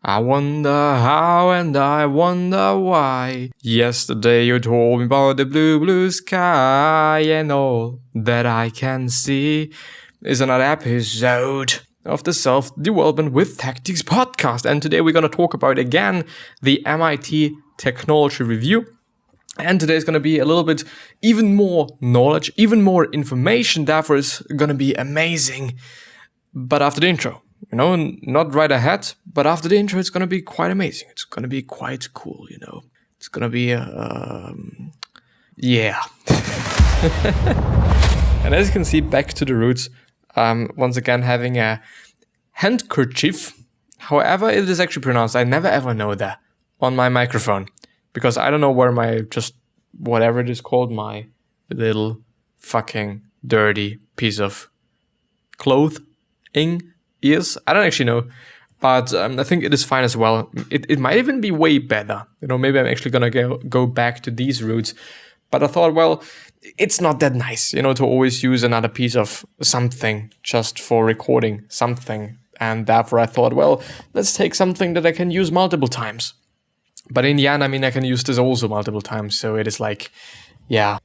I wonder how and I wonder why. Yesterday you told me about the blue, blue sky, and all that I can see is another episode of the Self-Development with Tactics podcast. And today we're going to talk about again the MIT Technology Review. And today is going to be a little bit even more knowledge, even more information. Therefore, it's going to be amazing. But after the intro, not right ahead, but after the intro, it's going to be quite amazing. It's going to be quite cool, It's going to be, yeah. And as you can see, back to the roots, once again having a handkerchief. However, it is actually pronounced, I never ever know that, on my microphone. Because I don't know where whatever it is called, my little fucking dirty piece of clothing is. I don't actually know, but I think it is fine as well. It might even be way better. Maybe I'm actually going to go back to these roots. But I thought, well, it's not that nice, to always use another piece of something just for recording something. And therefore I thought, well, let's take something that I can use multiple times. But in the end, I can use this also multiple times. So it is like, yeah,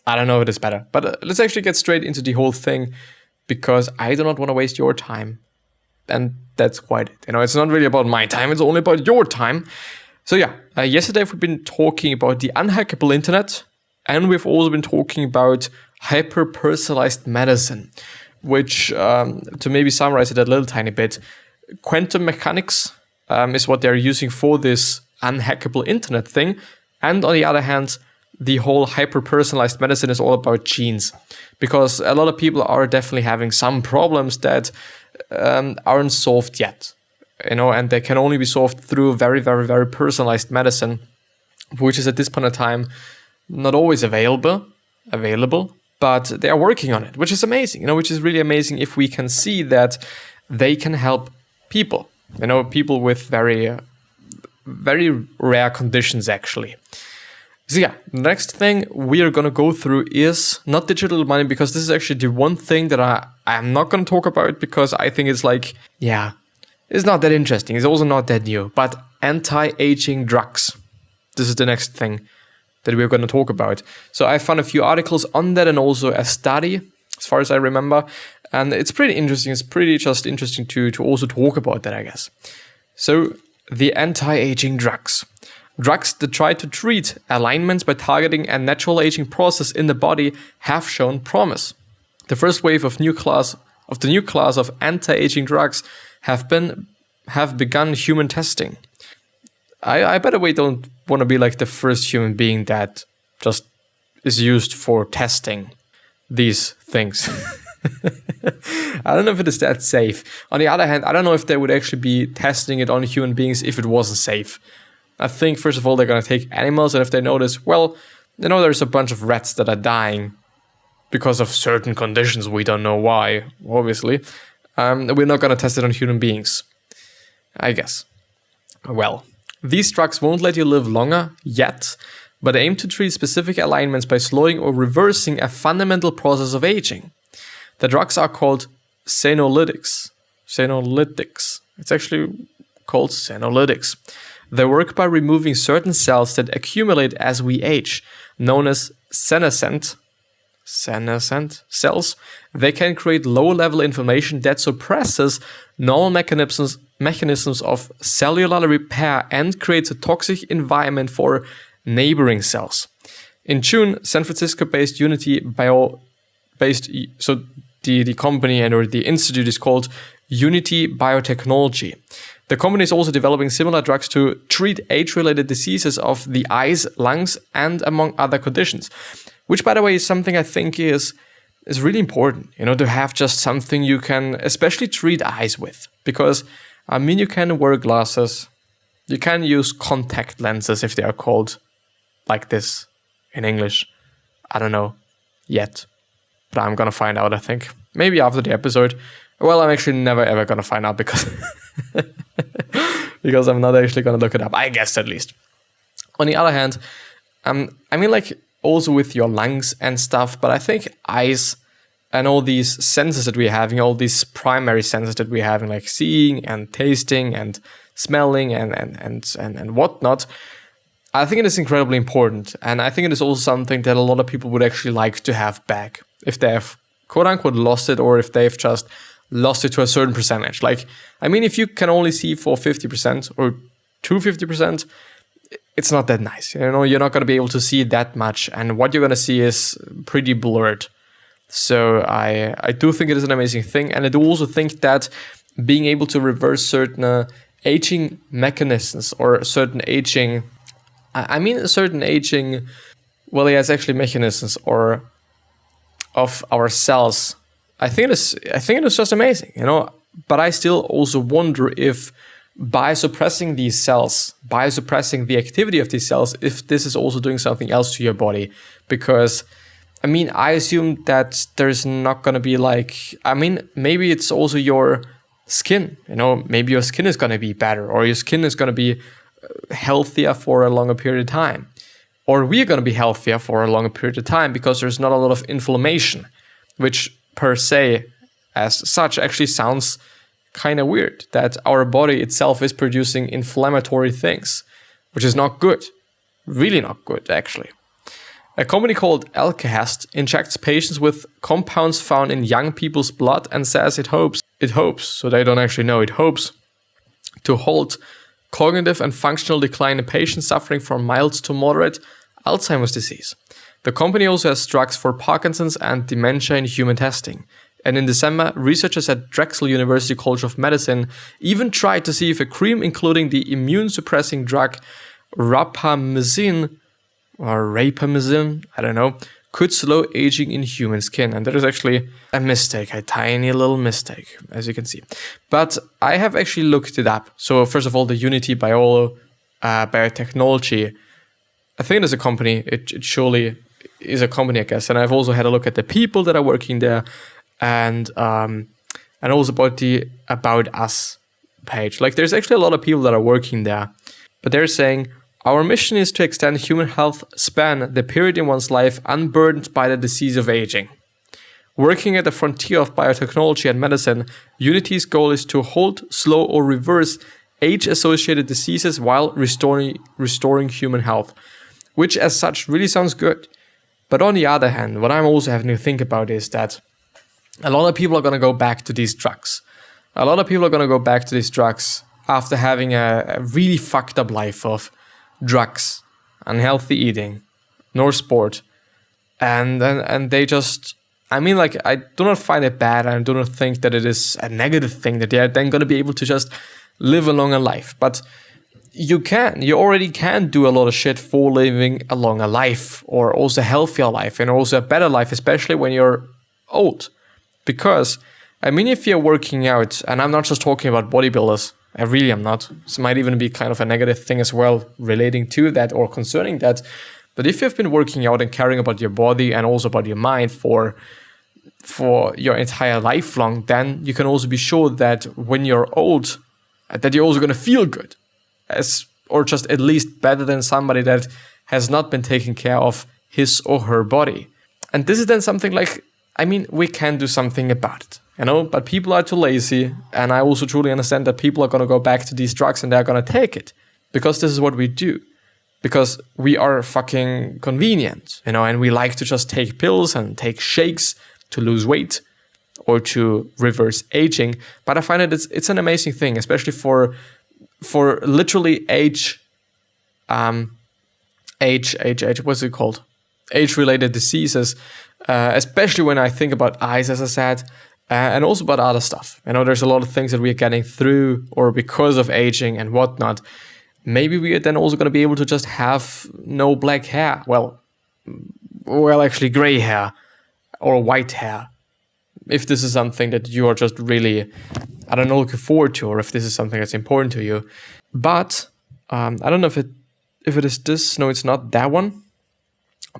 I don't know if it is better. But let's actually get straight into the whole thing, because I do not want to waste your time. And that's quite it. It's not really about my time. It's only about your time. So yeah, yesterday we've been talking about the unhackable internet. And we've also been talking about hyper-personalized medicine, which, to maybe summarize it a little tiny bit, quantum mechanics is what they're using for this unhackable internet thing. And on the other hand, the whole hyper-personalized medicine is all about genes, because a lot of people are definitely having some problems that aren't solved yet, and they can only be solved through very, very, very personalized medicine, which is at this point in time not always available, but they are working on it, which is amazing, which is really amazing if we can see that they can help people, people with very, very rare conditions, actually. So yeah, the next thing we are going to go through is not digital money, because this is actually the one thing that I'm not going to talk about, because I think it's like, yeah, it's not that interesting. It's also not that new, but anti-aging drugs. This is the next thing that we're going to talk about. So I found a few articles on that and also a study, as far as I remember. And it's pretty interesting. It's pretty just interesting to also talk about that, I guess. So the anti-aging drugs. Drugs that try to treat alignments by targeting a natural aging process in the body have shown promise. The first wave of the new class of anti-aging drugs have begun human testing. I by the way don't want to be like the first human being that just is used for testing these things. I don't know if it is that safe. On the other hand, I don't know if they would actually be testing it on human beings if it wasn't safe. I think, first of all, they're going to take animals, and if they notice, well, there's a bunch of rats that are dying because of certain conditions, we don't know why, obviously, we're not going to test it on human beings, I guess. Well, these drugs won't let you live longer yet, but aim to treat specific alignments by slowing or reversing a fundamental process of aging. The drugs are called senolytics. It's actually called senolytics. They work by removing certain cells that accumulate as we age, known as senescent cells. They can create low-level inflammation that suppresses normal mechanisms of cellular repair and creates a toxic environment for neighboring cells. In June, San Francisco-based so the company or the institute is called Unity Biotechnology. The company is also developing similar drugs to treat age-related diseases of the eyes, lungs, and among other conditions. Which, by the way, is something I think is really important, to have just something you can especially treat eyes with. Because, you can wear glasses, you can use contact lenses if they are called like this in English. I don't know yet, but I'm gonna find out, I think. Maybe after the episode. Well, I'm actually never ever gonna find out because because I'm not actually gonna look it up, I guess, at least. On the other hand, also with your lungs and stuff, but I think eyes and all these senses that we're having, all these primary senses that we're having, like seeing and tasting and smelling and whatnot. I think it is incredibly important, and I think it is also something that a lot of people would actually like to have back if they have quote-unquote lost it, or if they've just lost it to a certain percentage. Like, I mean, if you can only see for 50% or to 50%, it's not that nice. You know, you're not going to be able to see that much, and what you're going to see is pretty blurred. So I do think it is an amazing thing, and I do also think that being able to reverse certain aging mechanisms or certain aging, well, yeah, it's actually mechanisms or of our cells. I think it is just amazing, you know. But I still also wonder if by suppressing these cells, by suppressing the activity of these cells, if this is also doing something else to your body. Because, I mean, I assume that there's not going to be like, I mean, maybe it's also your skin, you know, maybe your skin is going to be better, or your skin is going to be healthier for a longer period of time. Or we're going to be healthier for a longer period of time because there's not a lot of inflammation, which per se, as such, actually sounds kind of weird, that our body itself is producing inflammatory things, which is not good. Really not good, actually. A company called Alkahest injects patients with compounds found in young people's blood and says it hopes, so they don't actually know, it hopes to halt cognitive and functional decline in patients suffering from mild to moderate Alzheimer's disease. The company also has drugs for Parkinson's and dementia in human testing. And in December, researchers at Drexel University College of Medicine even tried to see if a cream including the immune-suppressing drug rapamycin, I don't know, could slow aging in human skin. And there is actually a mistake, a tiny little mistake, as you can see. But I have actually looked it up. So first of all, the Unity Biotechnology, I think it is a company. It surely is a company, I guess. And I've also had a look at the people that are working there, and also about the About Us page. Like, there's actually a lot of people that are working there, but they're saying, our mission is to extend human health span, the period in one's life unburdened by the disease of aging. Working at the frontier of biotechnology and medicine, Unity's goal is to halt, slow, or reverse age-associated diseases while restoring human health, which as such really sounds good. But on the other hand, what I'm also having to think about is that a lot of people are going to go back to these drugs. A lot of people are going to go back to these drugs after having a really fucked up life of drugs, unhealthy eating, no sport, and they just, I mean, like, I do not find it bad. I do not think that it is a negative thing that they are then going to be able to just live a longer life. But you already can do a lot of shit for living a longer life, or also a healthier life, and also a better life, especially when you're old. Because, I mean, if you're working out, and I'm not just talking about bodybuilders, I really am not. This might even be kind of a negative thing as well relating to that or concerning that. But if you've been working out and caring about your body and also about your mind for your entire life long, then you can also be sure that when you're old, that you're also going to feel good. Or just at least better than somebody that has not been taking care of his or her body. And this is then something like, I mean, we can do something about it. You know, but people are too lazy, and I also truly understand that people are going to go back to these drugs and they're going to take it because this is what we do, because we are fucking convenient, you know, and we like to just take pills and take shakes to lose weight or to reverse aging. But I find it's an amazing thing, especially for literally what's it called? Age-related diseases, especially when I think about eyes, as I said. And also about other stuff. You know, there's a lot of things that we are getting through or because of aging and whatnot. Maybe we are then also going to be able to just have no black hair. Well, actually gray hair or white hair. If this is something that you are just really, I don't know, looking forward to, or if this is something that's important to you. But I don't know if it is this. No, it's not that one.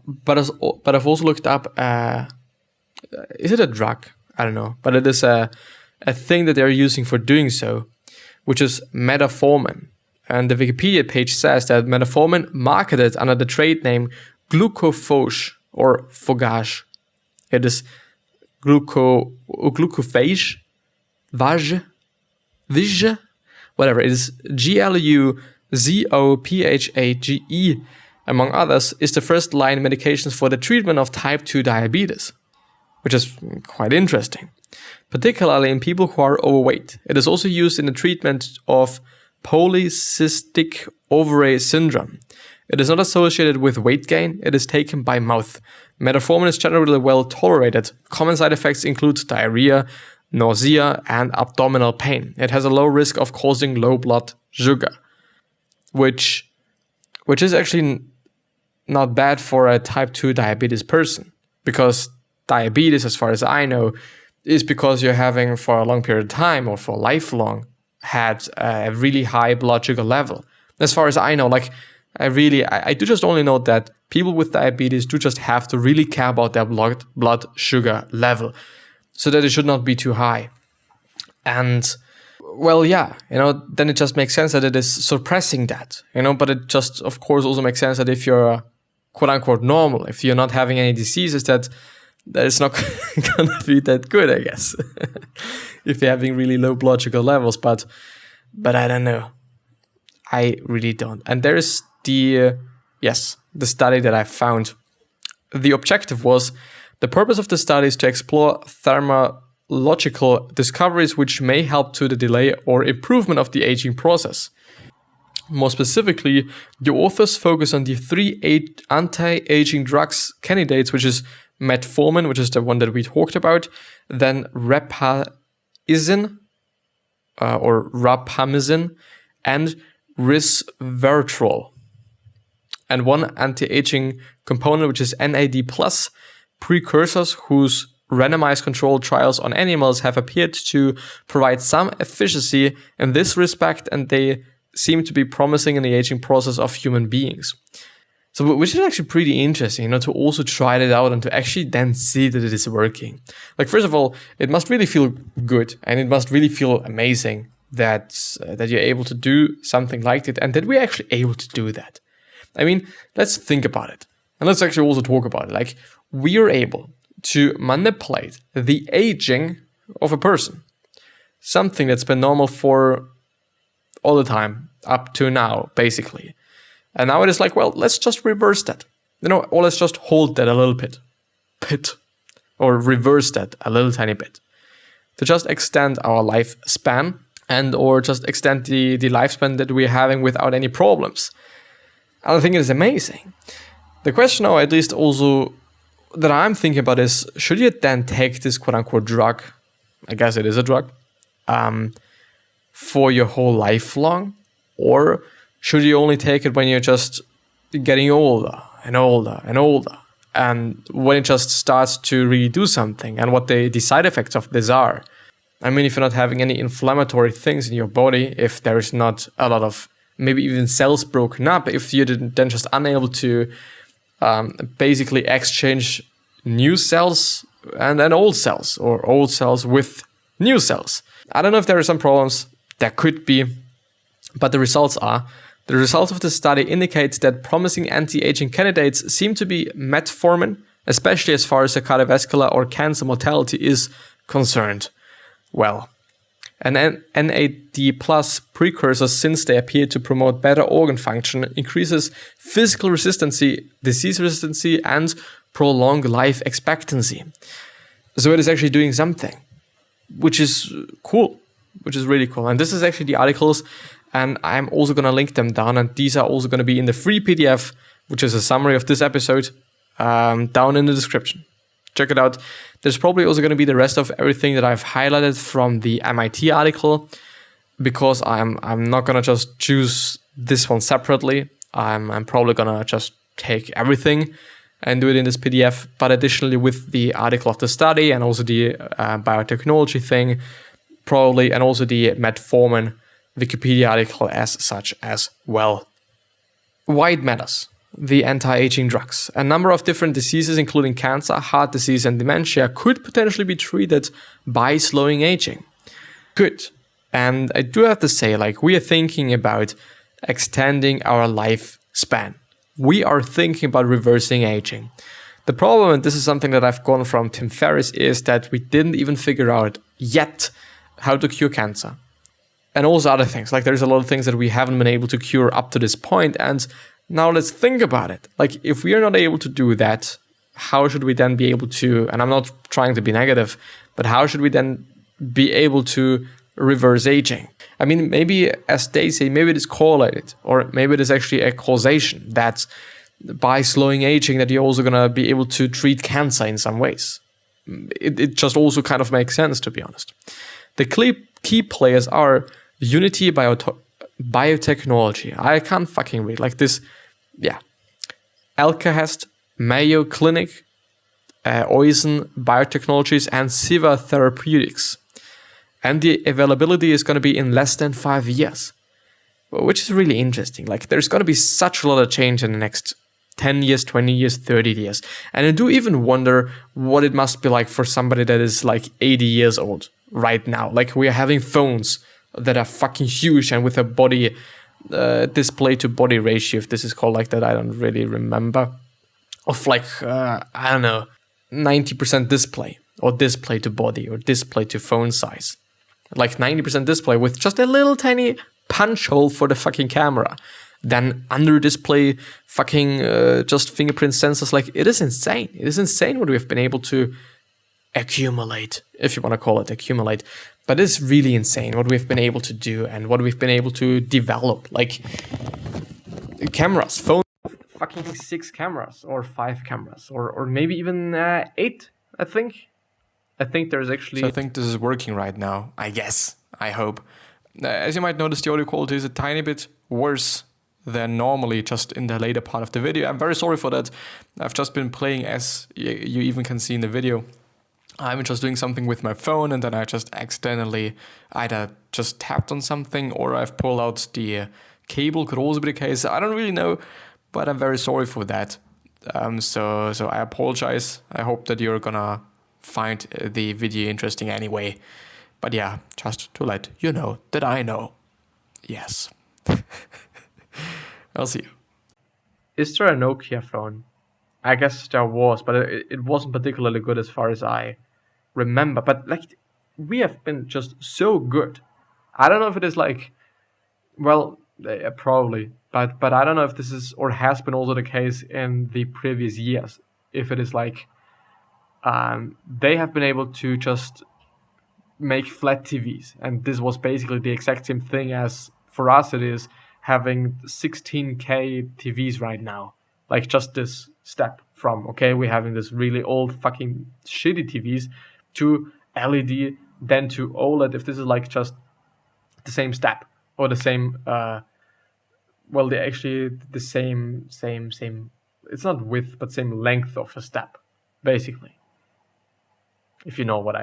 But I've also looked up, is it a drug? I don't know, but it is a thing that they're using for doing so, which is metformin. And the Wikipedia page says that metformin, marketed under the trade name glucophage or fogage, it is glucophage, well, whatever, it is GLUZOPHAGE, among others, is the first line medications for the treatment of type 2 diabetes, which is quite interesting, particularly in people who are overweight. It is also used in the treatment of polycystic ovary syndrome. It is not associated with weight gain. It is taken by mouth. Metformin is generally well tolerated. Common side effects include diarrhea, nausea, and abdominal pain. It has a low risk of causing low blood sugar, which is actually not bad for a type 2 diabetes person, because diabetes, as far as I know, is because you're having for a long period of time or for lifelong had a really high blood sugar level. As far as I know, like I do just only know that people with diabetes do just have to really care about their blood sugar level so that it should not be too high. And well, yeah, then it just makes sense that it is suppressing that, but it just, of course, also makes sense that if you're quote unquote normal, if you're not having any diseases, that it's not gonna be that good, I guess, if you're having really low blood sugar levels. But I don't know. I really don't. And there is the study that I found. The objective was, the purpose of the study is to explore pharmacological discoveries which may help to the delay or improvement of the aging process. More specifically, the authors focus on the 3 anti-aging drugs candidates, which is metformin, which is the one that we talked about, then rapamycin, and resveratrol, and one anti-aging component, which is NAD+ precursors, whose randomized controlled trials on animals have appeared to provide some efficacy in this respect, and they seem to be promising in the aging process of human beings. So, which is actually pretty interesting, to also try it out and to actually then see that it is working. Like, first of all, it must really feel good, and it must really feel amazing that you're able to do something like it, and that we're actually able to do that. I mean, let's think about it, and let's actually also talk about it. Like, we are able to manipulate the aging of a person, something that's been normal for all the time up to now, basically. And now it is like, well, let's just reverse that, or let's just hold that a little bit, or reverse that a little tiny bit, to just extend our lifespan, and or just extend the lifespan that we're having without any problems. And I think it is amazing. The question now, at least also that I'm thinking about, is, should you then take this quote unquote drug, I guess it is a drug, for your whole life long, or should you only take it when you're just getting older and older and older, and when it just starts to really do something, and what the side effects of this are? I mean, if you're not having any inflammatory things in your body, if there is not a lot of maybe even cells broken up, if you're then just unable to basically exchange new cells and then old cells, or old cells with new cells. I don't know if there are some problems. There could be, but the results of the study indicates that promising anti-aging candidates seem to be metformin, especially as far as the cardiovascular or cancer mortality is concerned. Well, and NAD+ precursors, since they appear to promote better organ function, increases physical resistance, disease resistance, and prolong life expectancy. So it is actually doing something, which is cool, which is really cool. And this is actually the articles, and I'm also going to link them down, and these are also going to be in the free PDF, which is a summary of this episode, down in the description. Check it out. There's probably also going to be the rest of everything that I've highlighted from the MIT article, because I'm not going to just choose this one separately. I'm probably going to just take everything and do it in this PDF, but additionally with the article of the study and also the biotechnology thing, probably, and also the metformin Wikipedia article as such as well. Why it matters. The anti-aging drugs. A number of different diseases, including cancer, heart disease, and dementia, could potentially be treated by slowing aging. Good. And I do have to say, we are thinking about extending our lifespan. We are thinking about reversing aging. The problem, and this is something that I've gotten from Tim Ferriss, is that we didn't even figure out yet how to cure cancer. And also other things. Like there's a lot of things that we haven't been able to cure up to this point. And now let's think about it. Like if we are not able to do that, how should we then be able to, and I'm not trying to be negative, but how should we then be able to reverse aging? I mean, maybe as they say, maybe it is correlated, or maybe it is actually a causation that by slowing aging that you're also going to be able to treat cancer in some ways. It just also kind of makes sense, to be honest. The key players are Unity Biotechnology. I can't fucking read like this. Yeah. Alcahest, Mayo Clinic, Oisen Biotechnologies, and Siva Therapeutics. And the availability is going to be in less than 5 years, which is really interesting. Like there's going to be such a lot of change in the next 10 years, 20 years, 30 years. And I do even wonder what it must be like for somebody that is like 80 years old right now. Like we are having phones that are fucking huge and with a body display to body ratio, if this is called like that, I don't really remember, of like, I don't know, 90% display or display to body or display to phone size. Like 90% display with just a little tiny punch hole for the fucking camera. Then under display fucking just fingerprint sensors. Like it is insane. It is insane what we've been able to accumulate, if you want to call it accumulate. But it's really insane what we've been able to do and what we've been able to develop. Like cameras, phone, fucking 6 cameras or 5 cameras or maybe even 8, I think. I think there's actually... So I think this is working right now, I guess. I hope. As you might notice, the audio quality is a tiny bit worse than normally just in the later part of the video. I'm very sorry for that. I've just been playing, as you even can see in the video. I'm just doing something with my phone and then I just accidentally either just tapped on something or I've pulled out the cable. Could also be the case. I don't really know, but I'm very sorry for that. So I apologize. I hope that you're gonna find the video interesting anyway. But yeah, just to let you know that I know. Yes. I'll see you. Is there a Nokia phone? I guess there was, but it wasn't particularly good as far as I remember. But like, we have been just so good. I don't know if it is like, well, probably, but I don't know if this is or has been also the case in the previous years. If it is like, they have been able to just make flat TVs, and this was basically the exact same thing as for us it is having 16K TVs right now. Like just this step from, okay, we're having this really old fucking shitty TVs to LED, then to OLED, if this is like just the same step or the same, well, they're actually the same, it's not width, but same length of a step, basically. If you know what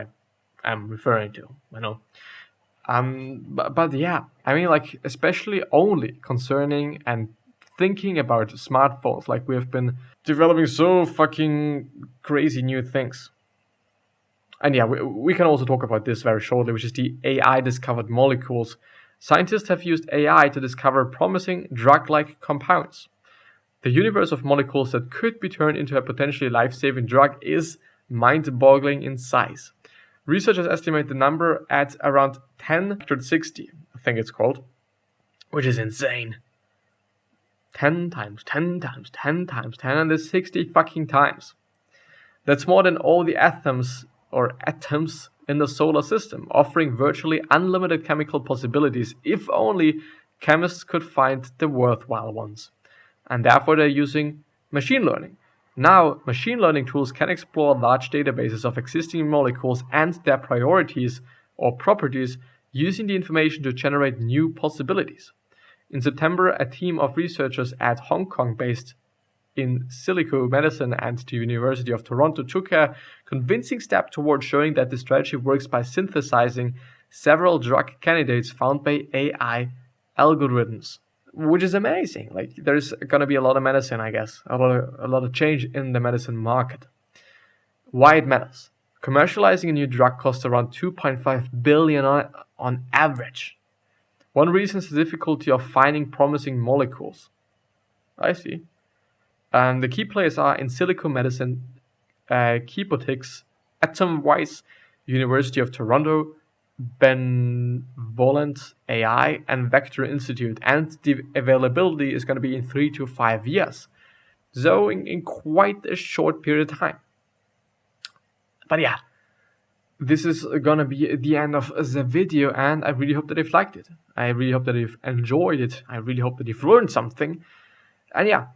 I'm referring to, I know. But yeah, I mean, like, especially only concerning and thinking about smartphones, like we have been developing so fucking crazy new things. And yeah, we can also talk about this very shortly, which is the AI-discovered molecules. Scientists have used AI to discover promising drug-like compounds. The universe of molecules that could be turned into a potentially life-saving drug is mind-boggling in size. Researchers estimate the number at around 1060, I think it's called, which is insane. 10 times 10 times 10 times 10 and there's 60 fucking times. That's more than all the atoms in the solar system, offering virtually unlimited chemical possibilities if only chemists could find the worthwhile ones. And therefore they're using machine learning. Now, machine learning tools can explore large databases of existing molecules and their priorities or properties using the information to generate new possibilities. In September, a team of researchers at Hong Kong-based in silico medicine and the University of Toronto took a convincing step toward showing that the strategy works by synthesizing several drug candidates found by AI algorithms, which is amazing. Like, there's going to be a lot of medicine, I guess, a lot of change in the medicine market. Why it matters. Commercializing a new drug costs around $2.5 billion on average. One reason is the difficulty of finding promising molecules. I see. The key players are in silico medicine, Keybotics, Atomwise, University of Toronto, Benevolent AI and Vector Institute, and the availability is going to be in 3 to 5 years. So in quite a short period of time. But yeah, this is gonna be the end of the video, and I really hope that you've liked it. I really hope that you've enjoyed it. I really hope that you've learned something. And yeah,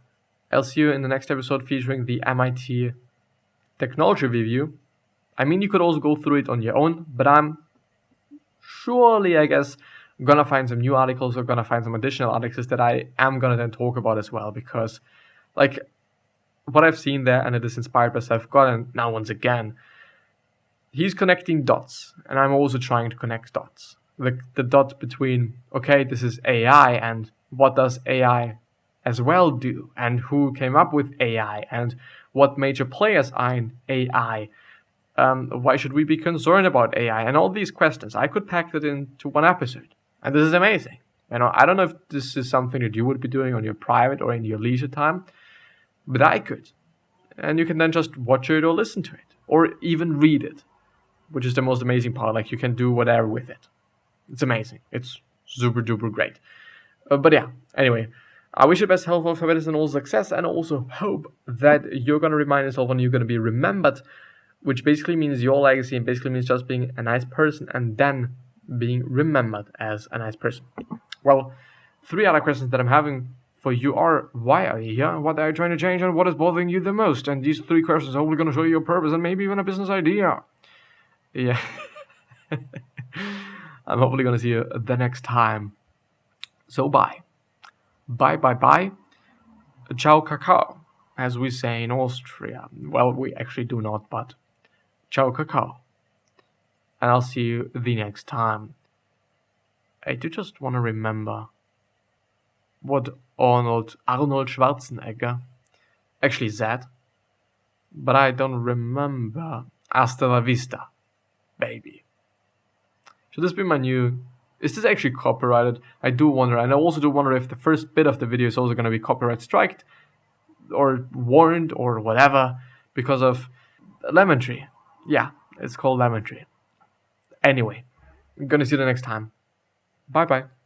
I'll see you in the next episode featuring the MIT technology review. I mean, you could also go through it on your own, but I'm surely, I guess, gonna find some new articles or gonna find some additional articles that I am gonna then talk about as well, because like what I've seen there, and it is inspired by Seth Godin. Now once again, he's connecting dots, and I'm also trying to connect dots. The dots between, okay, this is AI, and what does AI as well do, and who came up with AI, and what major players are in AI. Why should we be concerned about AI? And all these questions, I could pack that into one episode. And this is amazing. I don't know if this is something that you would be doing on your private or in your leisure time, but I could. And you can then just watch it or listen to it, or even read it, which is the most amazing part. Like, you can do whatever with it. It's amazing. It's super duper great. But yeah, anyway, I wish you the best health, happiness, and all success, and also hope that you're going to remind yourself when you're going to be remembered, which basically means your legacy, and basically means just being a nice person and then being remembered as a nice person. Well, 3 other questions that I'm having for you are: why are you here? What are you trying to change? And what is bothering you the most? And these 3 questions are hopefully going to show you your purpose and maybe even a business idea. Yeah. I'm hopefully going to see you the next time. So bye. Bye, bye, bye. Ciao, kakao, as we say in Austria. Well, we actually do not, but ciao, kakao. And I'll see you the next time. I do just want to remember what Arnold Schwarzenegger actually said, but I don't remember. Hasta la vista, baby. Should this be my new... Is this actually copyrighted? I do wonder, and I also do wonder if the first bit of the video is also going to be copyright striked or warned or whatever because of lemon tree. Yeah, it's called lemon tree. Anyway, I'm going to see you the next time. Bye-bye.